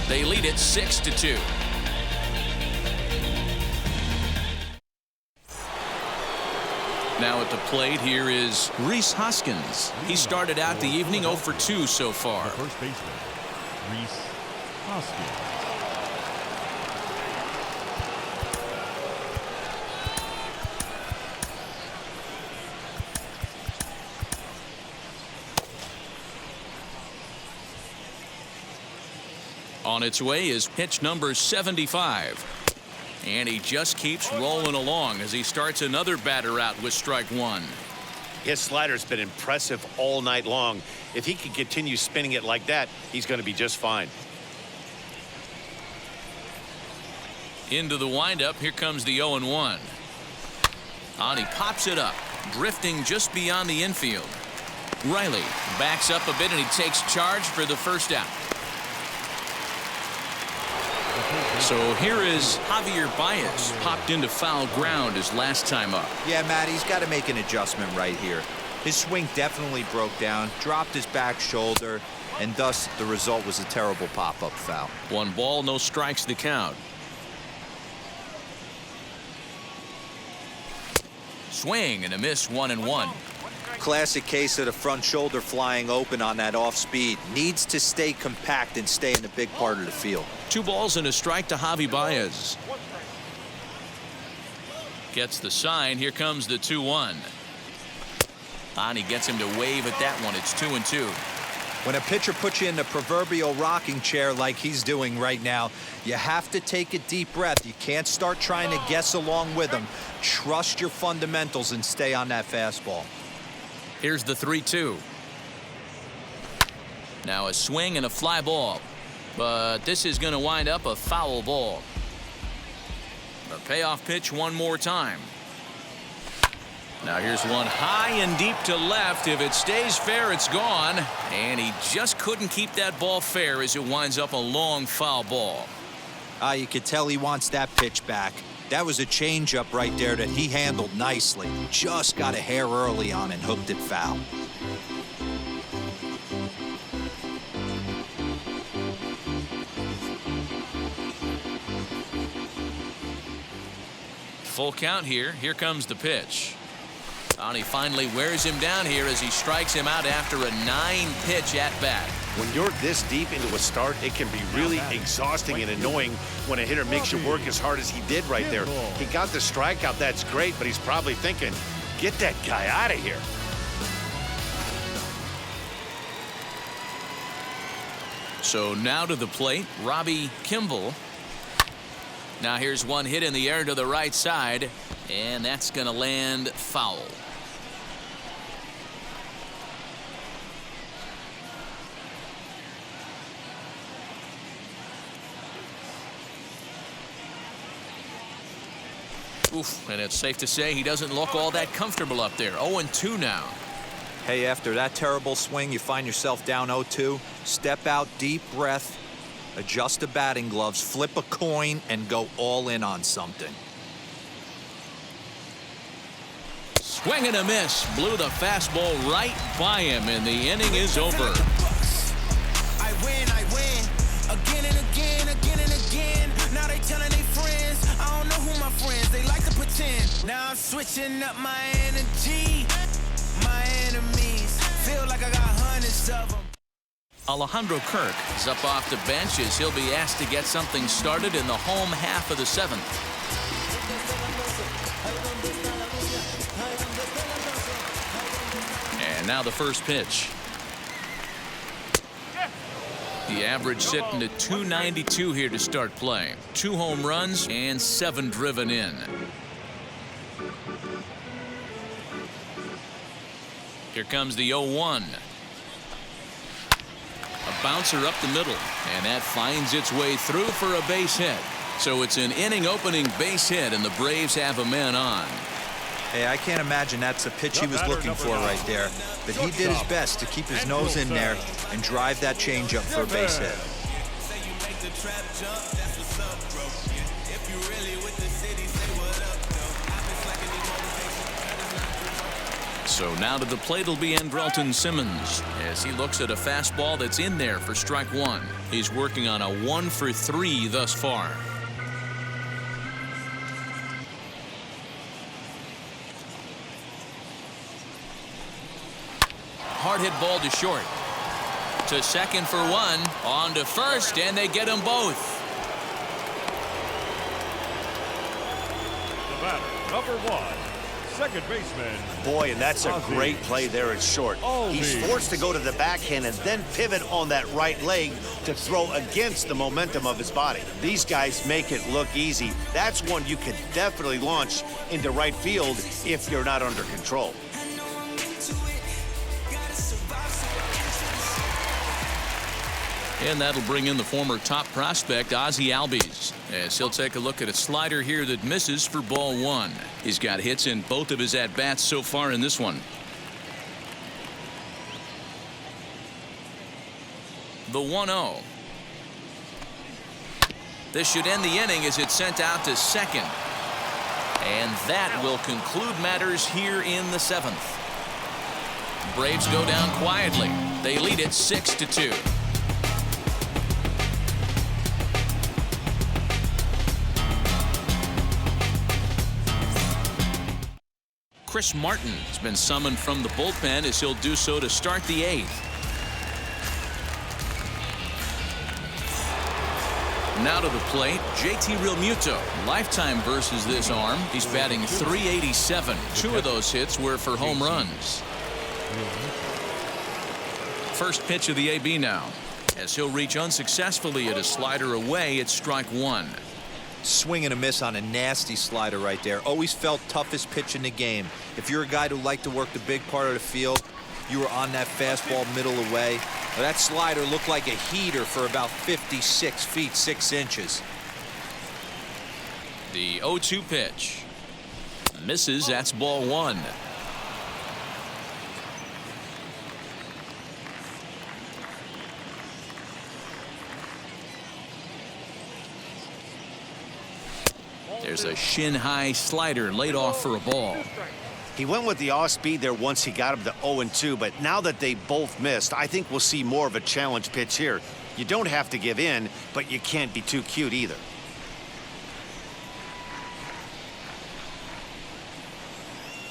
They lead it 6-2. Now at the plate, here is Rhys Hoskins. He started out the evening 0 for 2 so far. The first baseman, Rhys Hoskins. On its way is pitch number 75. And he just keeps rolling along as he starts another batter out with strike one. His slider's been impressive all night long. If he can continue spinning it like that, he's going to be just fine. Into the windup, here comes the 0-1. And he pops it up, drifting just beyond the infield. Riley backs up a bit and he takes charge for the first out. So here is Javier Baez, popped into foul ground his last time up. Yeah, Matt, he's got to make an adjustment right here. His swing definitely broke down, dropped his back shoulder, and thus the result was a terrible pop-up foul. 1 ball, no strikes the count. Swing and a miss, 1-1. Classic case of the front shoulder flying open on that off speed. Needs to stay compact and stay in the big part of the field. 2 balls and a strike to Javi Baez. Gets the sign. Here comes the 2-1. And he gets him to wave at that one. It's 2-2. When a pitcher puts you in the proverbial rocking chair like he's doing right now, you have to take a deep breath. You can't start trying to guess along with him. Trust your fundamentals and stay on that fastball. Here's the 3-2. Now a swing and a fly ball. But this is going to wind up a foul ball. The payoff pitch one more time. Now here's one high and deep to left. If it stays fair, it's gone. And he just couldn't keep that ball fair as it winds up a long foul ball. You could tell he wants that pitch back. That was a changeup right there that he handled nicely. Just got a hair early on and hooked it foul. Full count here. Here comes the pitch. And he finally wears him down here as he strikes him out after a 9-pitch at bat. When you're this deep into a start, it can be really exhausting and annoying when a hitter makes you work as hard as he did right there. He got the strikeout, that's great, but he's probably thinking, get that guy out of here. So now to the plate, Robbie Kimball. Now here's one hit in the air to the right side, and that's going to land foul. Oof, and it's safe to say he doesn't look all that comfortable up there. 0-2 now. Hey, after that terrible swing, you find yourself down 0-2. Step out, deep breath, adjust the batting gloves, flip a coin, and go all in on something. Swing and a miss. Blew the fastball right by him, and the inning is over. I win again and again, again and again. Now they telling their friends, I don't know who my friends, they like to pretend. Now I'm switching up my energy. My enemies feel like I got hundreds of them. Alejandro Kirk is up off the bench as he'll be asked to get something started in the home half of the 7th. And now the first pitch. The average sitting at 292 here to start play. 2 home runs and 7 driven in. Here comes the 0-1. A bouncer up the middle, and that finds its way through for a base hit. So it's an inning-opening base hit, and the Braves have a man on. Hey, I can't imagine that's the pitch he was looking for right there. But he did his best to keep his nose in there and drive that changeup for a base hit. So now to the plate will be Andrelton Simmons as he looks at a fastball that's in there for strike one. He's working on a 1-for-3 thus far. Hard hit ball to short. To second for one. On to first, and they get them both. The batter, number one, second baseman. Boy, and that's a great play there at short. He's forced to go to the backhand and then pivot on that right leg to throw against the momentum of his body. These guys make it look easy. That's one you could definitely launch into right field if you're not under control. And that'll bring in the former top prospect, Ozzie Albies, as he'll take a look at a slider here that misses for ball one. He's got hits in both of his at-bats so far in this one. The 1-0. This should end the inning as it's sent out to second. And that will conclude matters here in the seventh. Braves go down quietly. They lead it 6-2. Chris Martin has been summoned from the bullpen as he'll do so to start the eighth. Now to the plate, JT Realmuto. Lifetime versus this arm. He's batting .387. Two of those hits were for home runs. First pitch of the AB now, as he'll reach unsuccessfully at a slider away at strike one. Swing and a miss on a nasty slider right there. Always felt toughest pitch in the game. If you're a guy who liked to work the big part of the field, you were on that fastball middle away. That slider looked like a heater for about 56 feet 6 inches. The 0-2 pitch misses. That's ball one. There's a shin-high slider laid off for a ball. He went with the off speed there once he got him to 0-2, but now that they both missed, I think we'll see more of a challenge pitch here. You don't have to give in, but you can't be too cute either.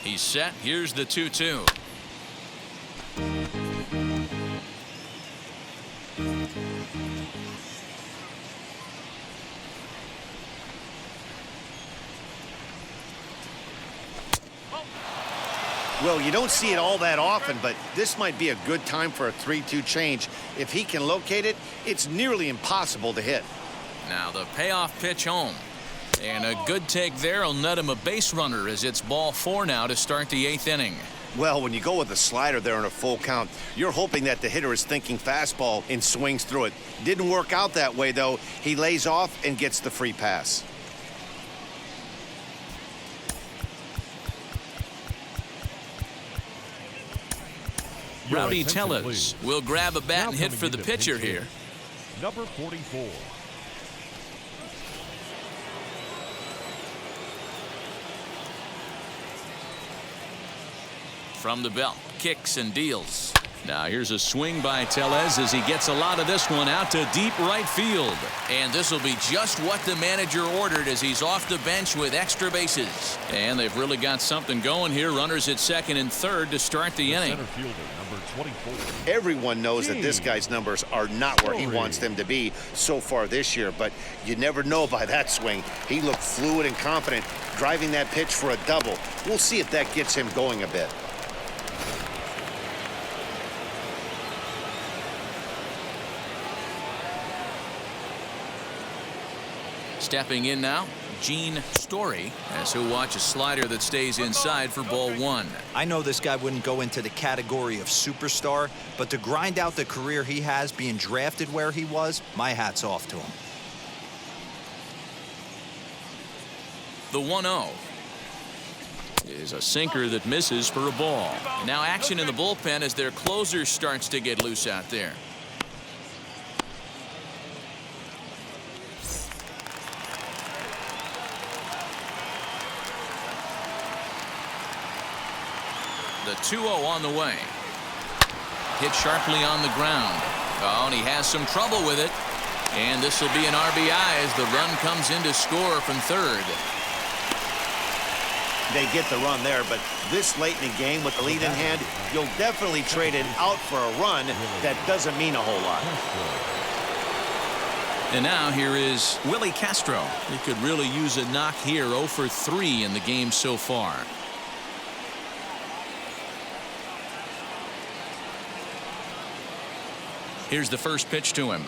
He's set. Here's the 2-2. Well, you don't see it all that often, but this might be a good time for a 3-2 change. If he can locate it, it's nearly impossible to hit. Now the payoff pitch home. And a good take there will net him a base runner as it's ball four now to start the eighth inning. Well, when you go with a slider there in a full count, you're hoping that the hitter is thinking fastball and swings through it. Didn't work out that way, though. He lays off and gets the free pass. Rowdy Tellez will grab a bat and hit for the pitcher here. Number 44. From the belt, kicks and deals. Now here's a swing by Tellez as he gets a lot of this one out to deep right field. And this will be just what the manager ordered as he's off the bench with extra bases. And they've really got something going here. Runners at second and third to start the inning. Center fielder, number 24. Everyone knows that this guy's numbers are not where he wants them to be so far this year, but you never know by that swing. He looked fluid and confident, driving that pitch for a double. We'll see if that gets him going a bit. Stepping in now, Gene Story, as he'll watch a slider that stays inside for ball one. I know this guy wouldn't go into the category of superstar, but to grind out the career he has being drafted where he was, my hat's off to him. The 1-0 is a sinker that misses for a ball. And now action in the bullpen as their closer starts to get loose out there. The The 2-0 on the way. Hit sharply on the ground. Oh, and he has some trouble with it. And this will be an RBI as the run comes in to score from third. They get the run there, but this late in the game with the lead in hand, you'll definitely trade it out for a run that doesn't mean a whole lot. And now here is Willie Castro. He could really use a knock here. 0 for 3 in the game so far. Here's the first pitch to him.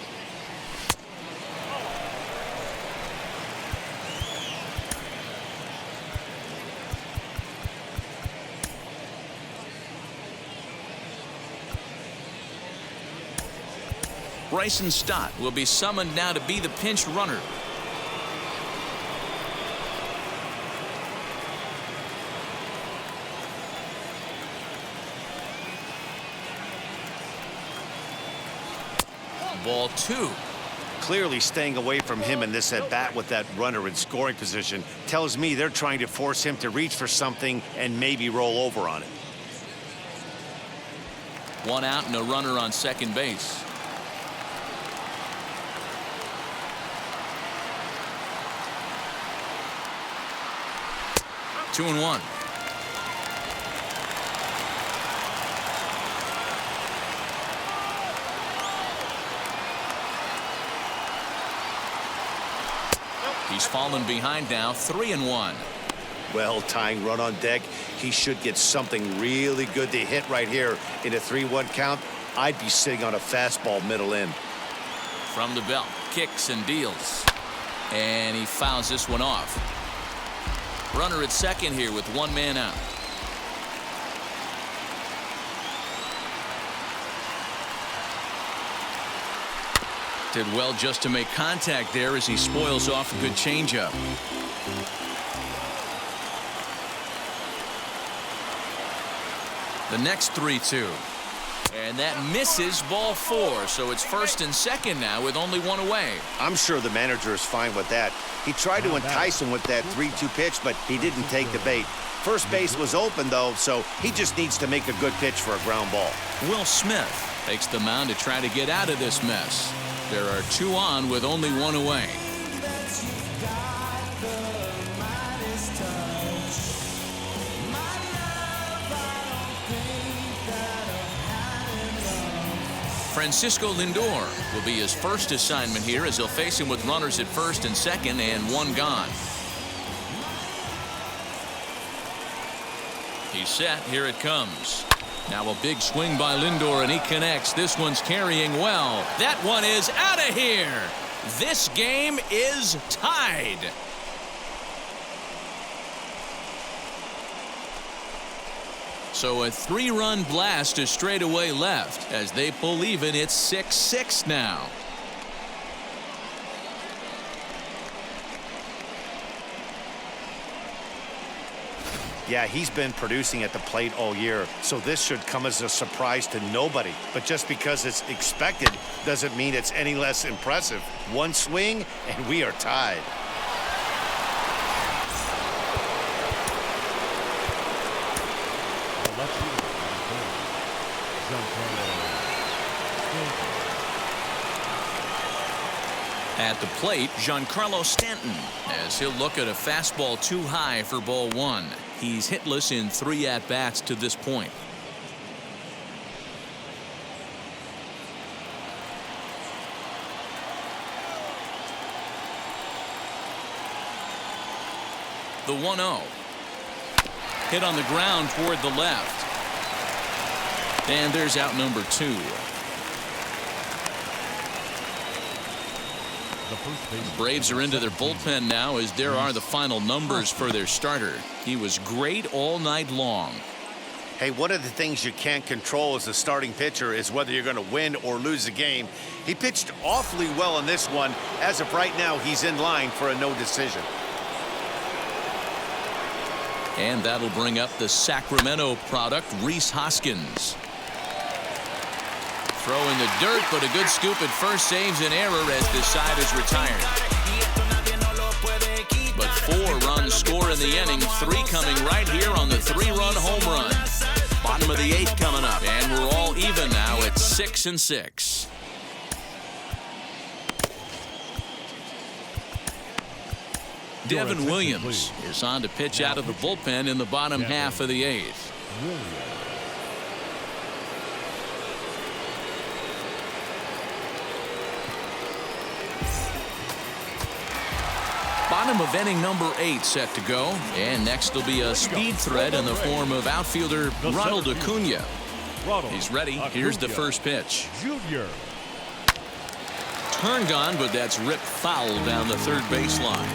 Bryson Stott will be summoned now to be the pinch runner. Ball 2. Clearly staying away from him in this at bat with that runner in scoring position tells me they're trying to force him to reach for something and maybe roll over on it. 1 out and a runner on second base. Two and 1. He's fallen behind now. 3 and 1. Well, tying run on deck. He should get something really good to hit right here in a 3-1 count. I'd be sitting on a fastball middle in. From the belt, kicks and deals, and he fouls this one off. Runner at second here with 1 man out. Did well just to make contact there as he spoils off a good changeup. The next 3-2. And that misses, ball 4. So it's first and second now with only 1 away. I'm sure the manager is fine with that. He tried to entice him with that 3-2 pitch, but he didn't take the bait. First base was open, though, so he just needs to make a good pitch for a ground ball. Will Smith takes the mound to try to get out of this mess. There are 2 on with only 1 away. Francisco Lindor will be his first assignment here as he'll face him with runners at first and second and 1 gone. He's set. Here it comes. Now a big swing by Lindor, and he connects. This one's carrying well. That one is out of here. This game is tied. So a 3-run blast is straight away left as they pull even. It's 6-6 now. Yeah, he's been producing at the plate all year, so this should come as a surprise to nobody. But just because it's expected doesn't mean it's any less impressive. 1 swing, and we are tied. At the plate, Giancarlo Stanton, as he'll look at a fastball too high for ball 1. He's hitless in 3 at-bats to this point. The 1-0. Hit on the ground toward the left. And there's out number 2. Braves are into their bullpen now as there are the final numbers for their starter. He was great all night long. Hey, one of the things you can't control as a starting pitcher is whether you're going to win or lose a game. He pitched awfully well in this one. As of right now, he's in line for a no decision. And that'll bring up the Sacramento product, Rhys Hoskins. Throw in the dirt, but a good scoop at first saves an error as the side is retired. But 4 runs score in the inning, 3 coming right here on the 3-run home run. Bottom of the 8th coming up, and we're all even now at 6-6. Devin Williams is on to pitch out of the bullpen in the bottom half of the 8th. Bottom of inning number 8 set to go, and next will be a speed threat in the form of outfielder Ronald Acuna. He's ready. Here's the first pitch. Turn gone, but that's ripped foul down the third baseline.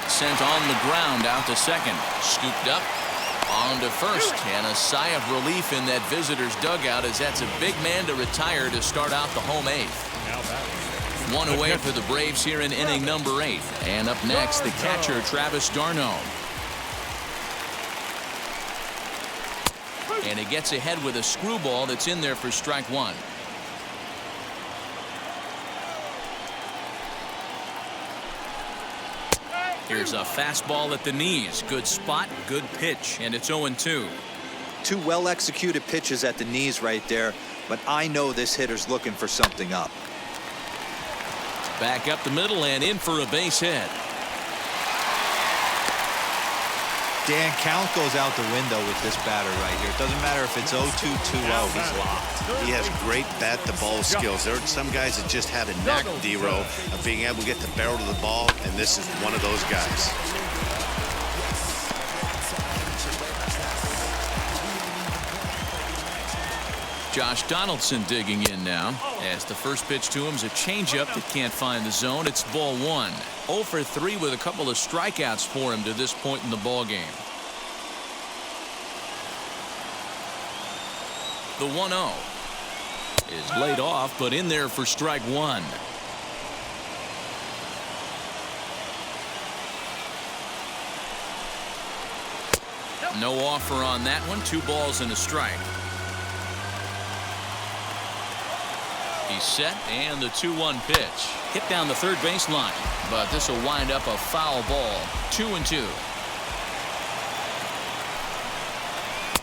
Sent on the ground out to second. Scooped up on to first, and a sigh of relief in that visitor's dugout as that's a big man to retire to start out the home 8th. One away for the Braves here in inning number 8. And up next, the catcher, Travis d'Arnaud. And he gets ahead with a screwball that's in there for strike 1. Here's a fastball at the knees. Good spot, good pitch, and it's 0-2. Two well-executed pitches at the knees right there, but I know this hitter's looking for something up. Back up the middle and in for a base hit. Dan, count goes out the window with this batter right here. It doesn't matter if it's 0-2, 2-0, he's locked. He has great bat-to-ball skills. There are some guys that just have a knack, D-Row, of being able to get the barrel to the ball, and this is one of those guys. Josh Donaldson digging in now, as the first pitch to him is a changeup that can't find the zone. It's ball 1. 0 for 3 with a couple of strikeouts for him to this point in the ball game. The 1-0 is laid off, but in there for strike 1. No offer on that one. 2 balls and a strike. He's set, and the 2-1 pitch hit down the third baseline, but this will wind up a foul ball. 2-2.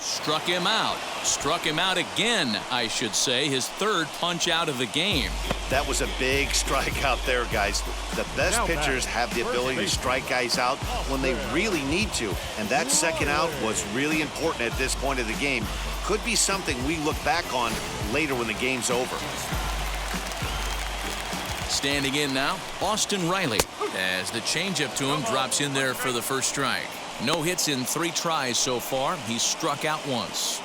Struck him out. Struck him out again, I should say. His third punch out of the game. That was a big strikeout there, guys. The best pitchers have the ability to strike guys out when they really need to, and that second out was really important at this point of the game. Could be something we look back on later when the game's over. Standing in now, Austin Riley, as the changeup to him drops in there for the first strike. No hits in 3 tries so far. He's struck out once.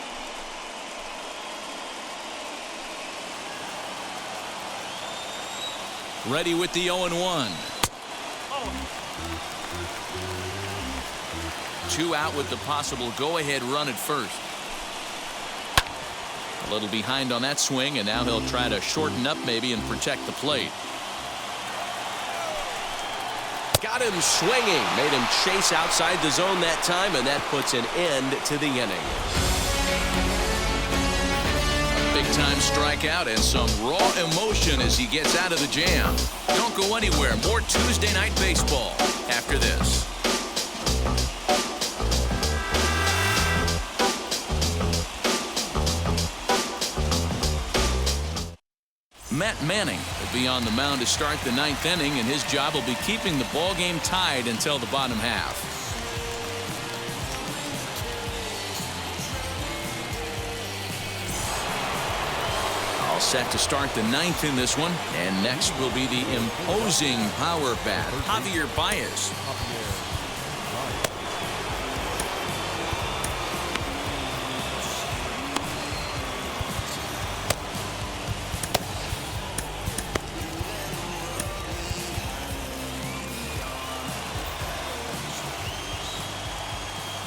Ready with the 0-1. 2 out with the possible go-ahead run at first. A little behind on that swing, and now he'll try to shorten up maybe and protect the plate. Got him swinging. Made him chase outside the zone that time, and that puts an end to the inning. A big-time strikeout and some raw emotion as he gets out of the jam. Don't go anywhere. More Tuesday Night Baseball after this. Matt Manning will be on the mound to start the 9th inning, and his job will be keeping the ball game tied until the bottom half. All set to start the 9th in this one, and next will be the imposing power bat, Javier Baez.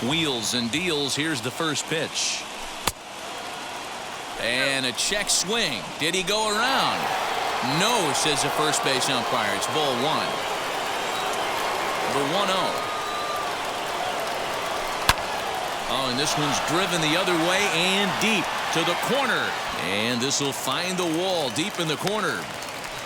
Wheels and deals. Here's the first pitch. And a check swing. Did he go around? No, says the first base umpire. It's ball 1. The 1-0. Oh, and this one's driven the other way and deep to the corner. And this will find the wall deep in the corner.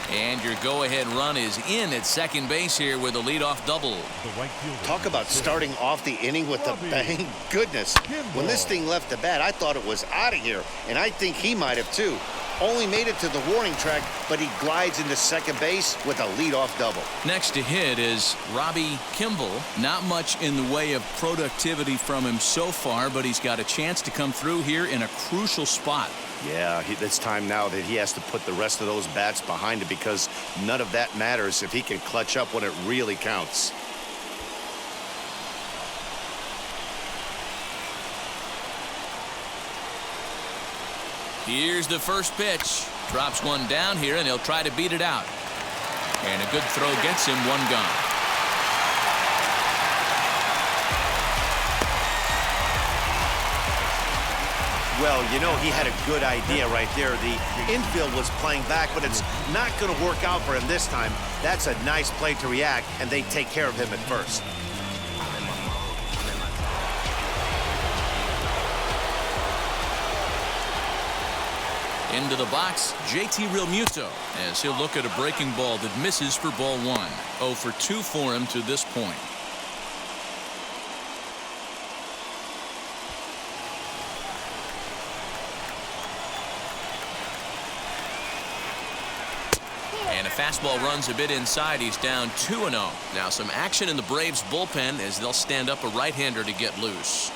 And your go-ahead run is in at second base here with a leadoff double. The right fielder. Talk about starting off the inning with a bang. Goodness, when this thing left the bat, I thought it was out of here, and I think he might have too. Only made it to the warning track, but he glides into second base with a leadoff double. Next to hit is Robbie Kimball. Not much in the way of productivity from him so far, but he's got a chance to come through here in a crucial spot. Yeah, it's time now that he has to put the rest of those bats behind it, because none of that matters if he can clutch up when it really counts. Here's the first pitch. Drops one down here, and he'll try to beat it out. And a good throw gets him one gone. Well, you know, he had a good idea right there. The infield was playing back, but it's not going to work out for him this time. That's a nice play to react, and they take care of him at first. Into the box, JT Realmuto, as he'll look at a breaking ball that misses for ball one. 0 for 2 for him to this point. And a fastball runs a bit inside. He's down 2-0. Now some action in the Braves bullpen as they'll stand up a right-hander to get loose.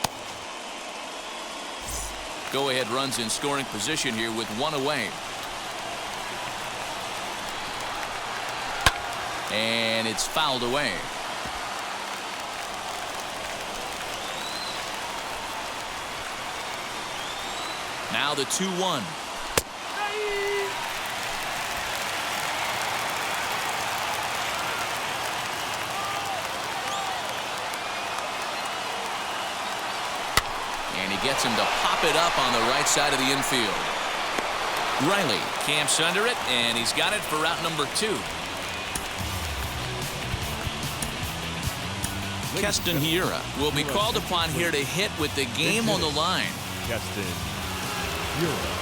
Go-ahead runs in scoring position here with one away. And it's fouled away. Now the 2-1. And he gets him to pop it up on the right side of the infield. Riley camps under it, and he's got it for out number 2. Keston Hiura will be called upon here to hit with the game on the line. Keston Hiura.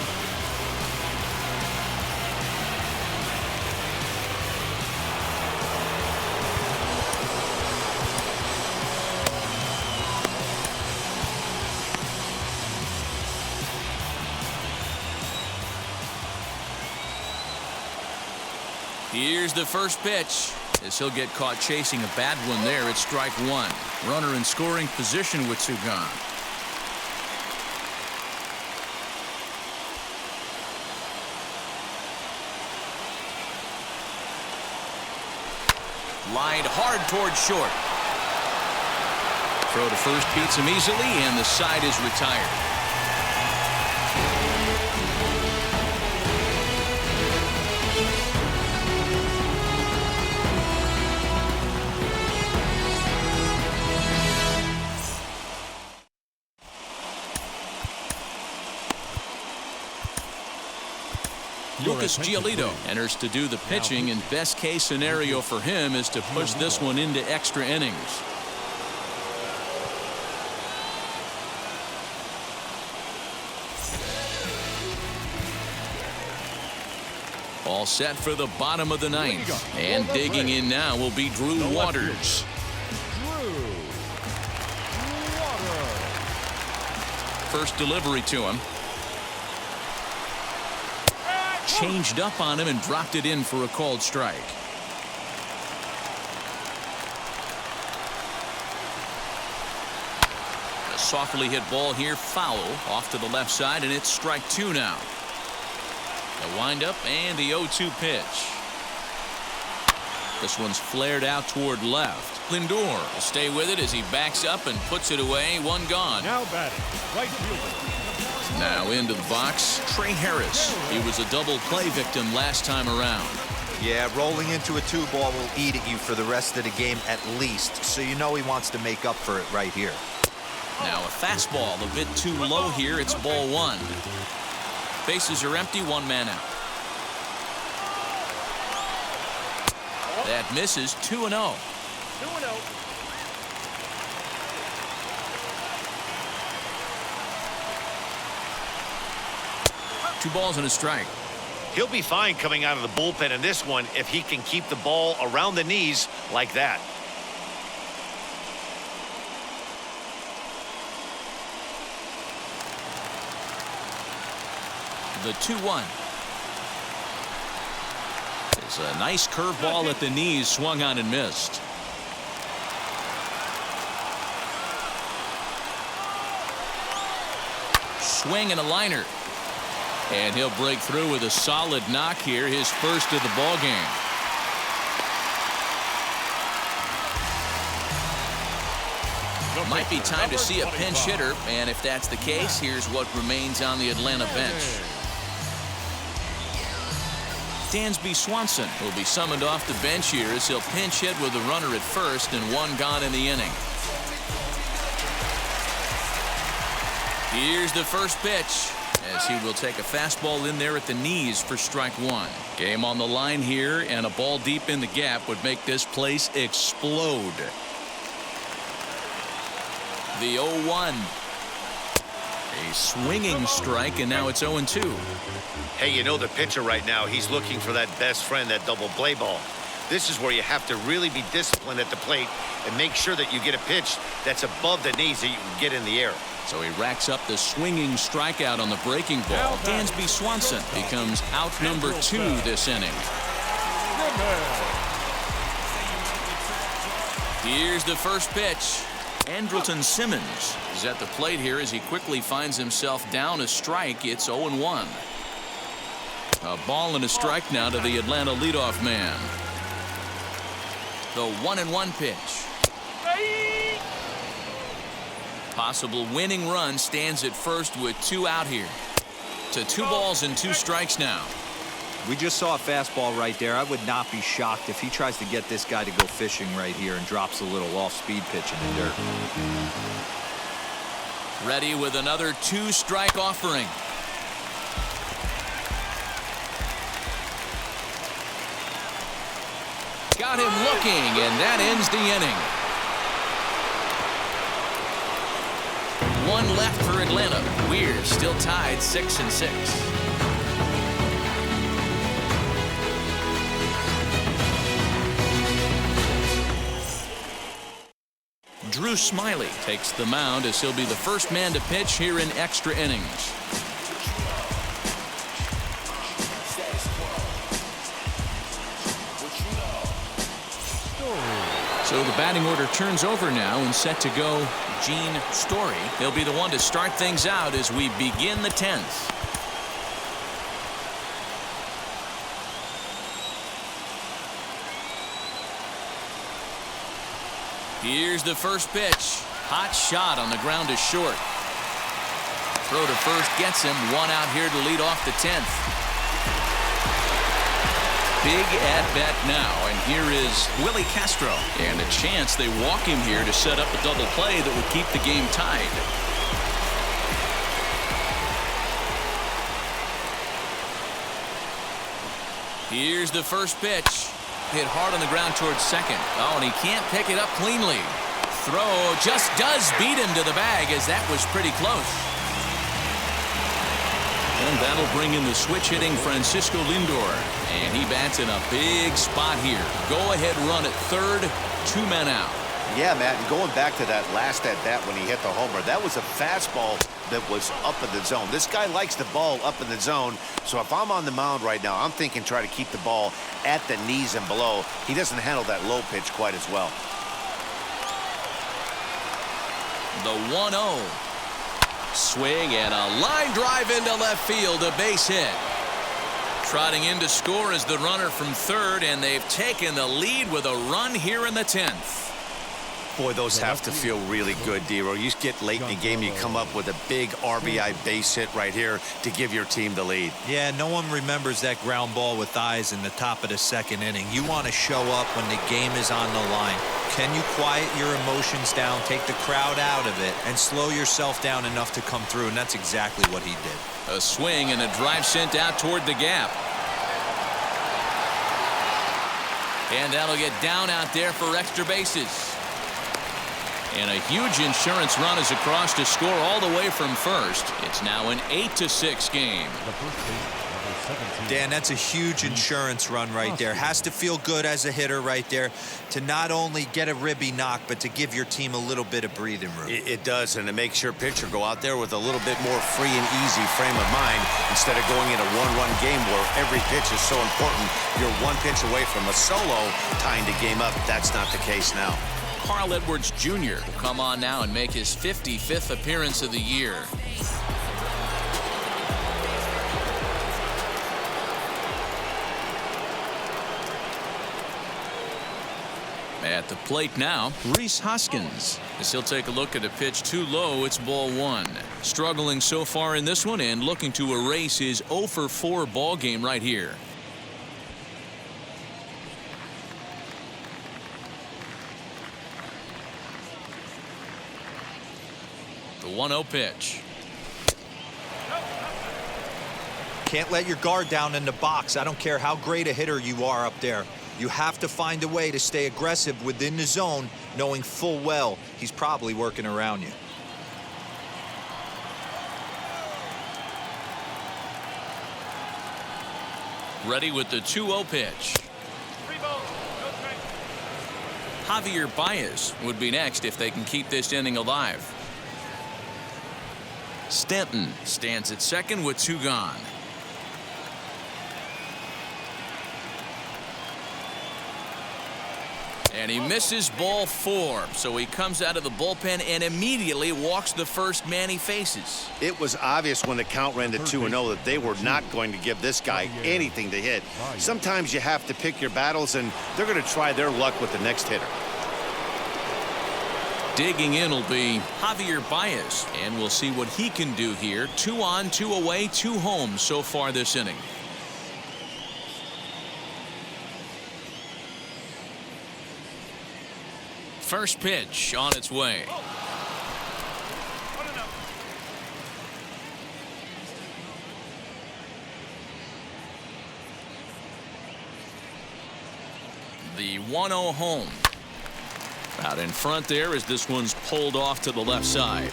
Here's the first pitch. As he'll get caught chasing a bad one there at strike one. Runner in scoring position with 2 gone. Lined hard toward short. Throw to first beats him easily, and the side is retired. Lucas Giolito enters to do the pitching, and best case scenario for him is to push this one into extra innings. All set for the bottom of the 9th. And digging in now will be Drew Waters. First delivery to him. Changed up on him and dropped it in for a called strike. A softly hit ball here, foul off to the left side, and it's strike 2 now. The windup and the 0-2 pitch. This one's flared out toward left. Lindor will stay with it as he backs up and puts it away. 1 gone. Now batting, right fielder. Now into the box, Trey Harris. He was a double play victim last time around. Yeah, rolling into a 2-ball will eat at you for the rest of the game at least, so you know he wants to make up for it right here. Now a fastball a bit too low here. It's ball 1. Bases are empty, 1 man out. That misses. 2-0. 2-0. 2 balls and a strike. He'll be fine coming out of the bullpen in this one if he can keep the ball around the knees like that. The 2-1. It's a nice curveball at the knees, swung on and missed. Swing and a liner. And he'll break through with a solid knock here, his first of the ball game. Might be time to see a pinch hitter, and if that's the case, here's what remains on the Atlanta bench. Dansby Swanson will be summoned off the bench here as he'll pinch hit with a runner at first and 1 gone in the inning. Here's the first pitch, as he will take a fastball in there at the knees for strike 1. Game on the line here, and a ball deep in the gap would make this place explode. The 0-1. A swinging strike, and now it's 0-2. Hey, you know the pitcher right now, he's looking for that best friend, that double play ball. This is where you have to really be disciplined at the plate and make sure that you get a pitch that's above the knees that you can get in the air. So he racks up the swinging strikeout on the breaking ball. Dansby Swanson becomes out number 2 this inning. Here's the first pitch. Andrelton Simmons is at the plate here as he quickly finds himself down a strike. It's 0-1. A ball and a strike now to the Atlanta leadoff man. The 1-1 pitch. Possible winning run stands at first with 2 out here. To 2 balls and 2 strikes now. We just saw a fastball right there. I would not be shocked if he tries to get this guy to go fishing right here and drops a little off-speed pitch in the dirt. Ready with another 2-strike offering. Got him looking, and that ends the inning. 1 left for Atlanta. We're still tied 6-6. Drew Smiley takes the mound as he'll be the first man to pitch here in extra innings. So the batting order turns over now, and set to go Gene Story. He'll be the one to start things out as we begin the 10th. Here's the first pitch. Hot shot on the ground to short. Throw to first gets him. 1 out here to lead off the 10th. Big at-bat now, and here is Willie Castro. And a chance they walk him here to set up a double play that would keep the game tied. Here's the first pitch. Hit hard on the ground towards second. Oh, and he can't pick it up cleanly. Throw just does beat him to the bag, as that was pretty close. And that'll bring in the switch-hitting Francisco Lindor. And he bats in a big spot here. Go-ahead run at third, 2 men out. Yeah, Matt, and going back to that last at-bat when he hit the homer, that was a fastball that was up in the zone. This guy likes the ball up in the zone, so if I'm on the mound right now, I'm thinking try to keep the ball at the knees and below. He doesn't handle that low pitch quite as well. The 1-0. Swing and a line drive into left field, a base hit. Trotting in to score is the runner from third, and they've taken the lead with a run here in the 10th. Boy, those have to feel really good, D-Row. You get late in the game, you come up with a big RBI base hit right here to give your team the lead. Yeah, no one remembers that ground ball with eyes in the top of the 2nd inning. You want to show up when the game is on the line. Can you quiet your emotions down, take the crowd out of it, and slow yourself down enough to come through? And that's exactly what he did. A swing and a drive sent out toward the gap. And that'll get down out there for extra bases. And a huge insurance run is across to score all the way from first. It's now an 8-6 game. The first base, number 17. Dan, that's a huge insurance run right there. Has to feel good as a hitter right there to not only get a ribby knock, but to give your team a little bit of breathing room. It does, and it makes your pitcher go out there with a little bit more free and easy frame of mind instead of going in a one-run game where every pitch is so important. You're one pitch away from a solo tying the game up. That's not the case now. Carl Edwards Jr. will come on now and make his 55th appearance of the year. At the plate now, Rhys Hoskins. As he'll take a look at a pitch too low, it's ball one. Struggling so far in this one and looking to erase his 0-for-4 ball game right here. The 1-0 pitch. Can't let your guard down in the box. I don't care how great a hitter you are up there. You have to find a way to stay aggressive within the zone, knowing full well he's probably working around you. Ready with the 2-0 pitch. Javier Baez would be next if they can keep this inning alive. Stanton stands at second with 2 gone. And he misses ball 4, so he comes out of the bullpen and immediately walks the first man he faces. It was obvious when the count ran to 2-0 that they were not going to give this guy anything to hit. Sometimes you have to pick your battles, and they're going to try their luck with the next hitter. Digging in will be Javier Baez, and we'll see what he can do here. 2 on, 2 away, 2 home so far this inning. First pitch on its way. The 1-0 home. Out in front there as this one's pulled off to the left side.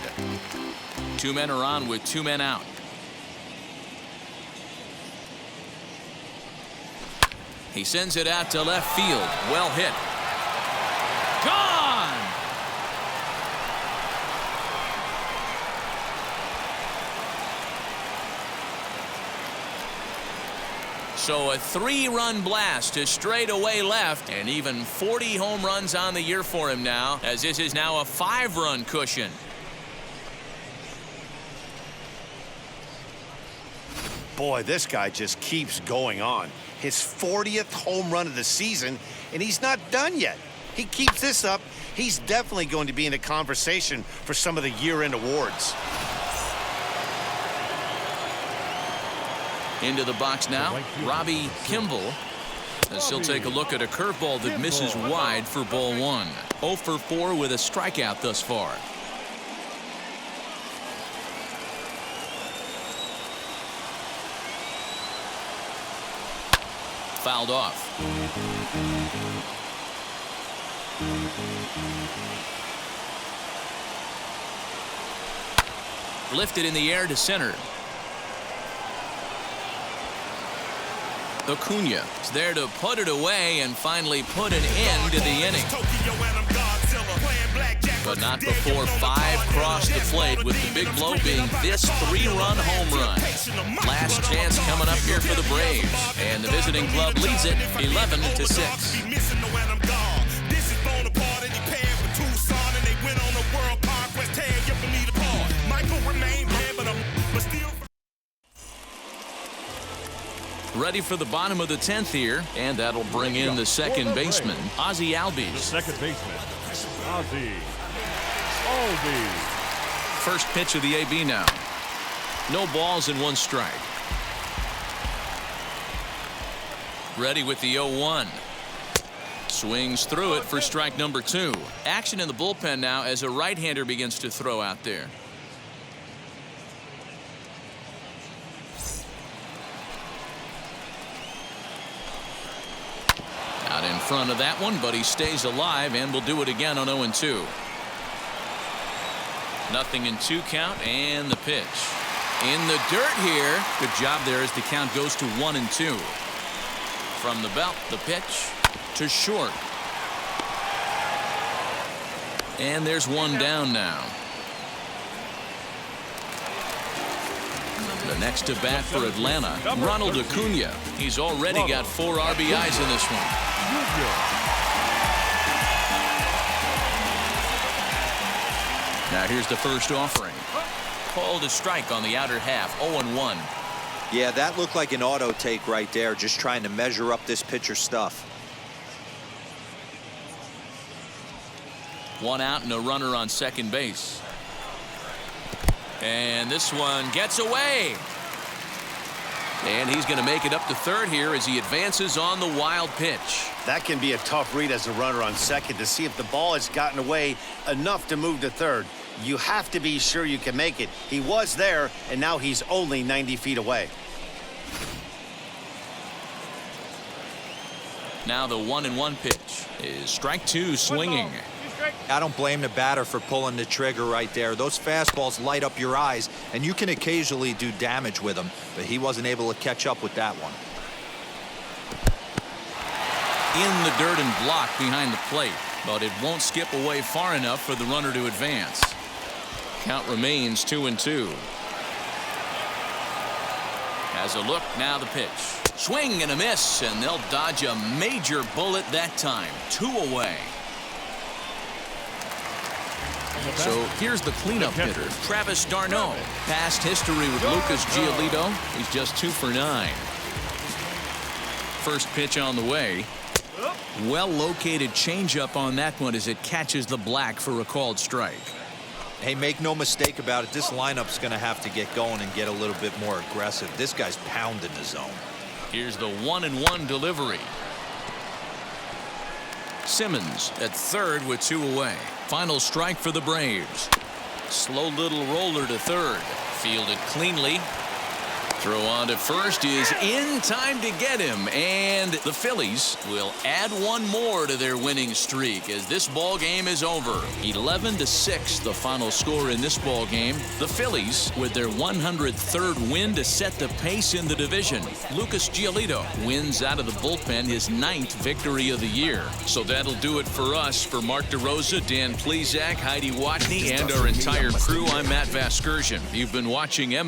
2 men are on with 2 men out. He sends it out to left field. Well hit. Gone! So a 3-run blast to straightaway left, and even 40 home runs on the year for him now, as this is now a 5-run cushion. Boy, this guy just keeps going on. His 40th home run of the season, and he's not done yet. He keeps this up, he's definitely going to be in the conversation for some of the year-end awards. Into the box now, Robbie Kimball, as he'll take a look at a curveball that misses wide for ball 1. 0-for-4 with a strikeout thus far. Fouled off. Lifted in the air to center. Acuna is there to put it away and finally put an end to the inning. But not before 5 crossed the plate, with the big blow being this 3-run home run. Last chance coming up here for the Braves, and the visiting club leads it 11-6. Ready for the bottom of the 10th here, and that'll bring in the second baseman, Ozzie The Albies. second baseman, Ozzie Albies. First pitch of the AB now. No balls and 1 strike. Ready with the 0-1. Swings through it for strike number 2. Action in the bullpen now as a right-hander begins to throw out there. Out in front of that one, but he stays alive and will do it again on 0-2. Nothing in 2 count, and the pitch. In the dirt here. Good job there as the count goes to 1-2. From the belt, the pitch to short. And there's one down now. The next to bat for Atlanta, Ronald Acuna. He's already got 4 RBIs in this one. Now here's the first offering. Called a strike on the outer half, 0-1. Yeah, that looked like an auto take right there, just trying to measure up this pitcher's stuff. 1 out and a runner on second base. And this one gets away. And he's going to make it up to third here as he advances on the wild pitch. That can be a tough read as a runner on second to see if the ball has gotten away enough to move to third. You have to be sure you can make it. He was there, and now he's only 90 feet away. Now the 1-1 pitch is strike 2 swinging. I don't blame the batter for pulling the trigger right there. Those fastballs light up your eyes, and you can occasionally do damage with them, but he wasn't able to catch up with that one. In the dirt and blocked behind the plate, but it won't skip away far enough for the runner to advance. Count remains 2-2. Has a look, now the pitch. Swing and a miss, and they'll dodge a major bullet that time. 2 away. So here's the cleanup hitter, Travis d'Arnaud. Past history with Lucas Giolito. He's just 2 for 9. First pitch on the way. Well-located changeup on that one as it catches the black for a called strike. Hey, make no mistake about it. This lineup's going to have to get going and get a little bit more aggressive. This guy's pounding the zone. Here's the 1-1 delivery. Simmons at third with 2 away. Final strike for the Braves. Slow little roller to third. Fielded cleanly. Throw on to first is in time to get him, and the Phillies will add 1 more to their winning streak as this ball game is over. 11-6 the final score in this ball game. The Phillies with their 103rd win to set the pace in the division. Lucas Giolito wins out of the bullpen his 9th victory of the year. So that'll do it for us. For Mark DeRosa, Dan Plesac, Heidi Watney, and our entire crew, I'm Matt Vasgersian. You've been watching MLB